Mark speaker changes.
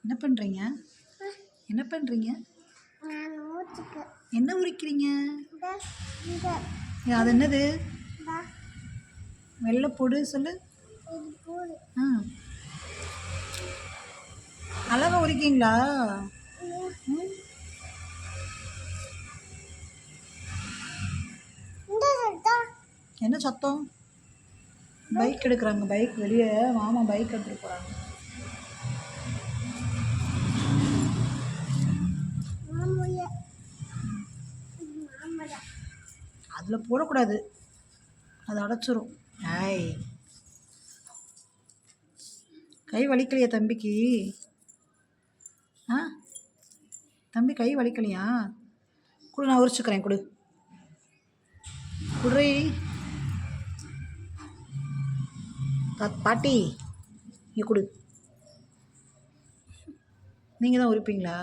Speaker 1: என்ன பண்ணுறீங்க? என்ன பண்ணுறீங்க? என்ன உரிக்கிறீங்க? அது என்னது? வெள்ளை போடு சொல்லு. அழகா உரிக்கீங்களா? என்ன சத்தம்? பைக் எடுக்கிறாங்க. பைக் வெளியே மாமா பைக் எடுத்துகிட்டு போகிறாங்க. அதில் போடக்கூடாது, அது அடைச்சிரும். ஐய், கை வலிக்கலையா தம்பிக்கு? ஆ, தம்பி கை வலிக்கலையா? கொடு, நான் உரிச்சுக்கிறேன். கொடு குடுறி. பாட்டி இங்கே கொடு. நீங்கள் தான் உரிப்பீங்களா?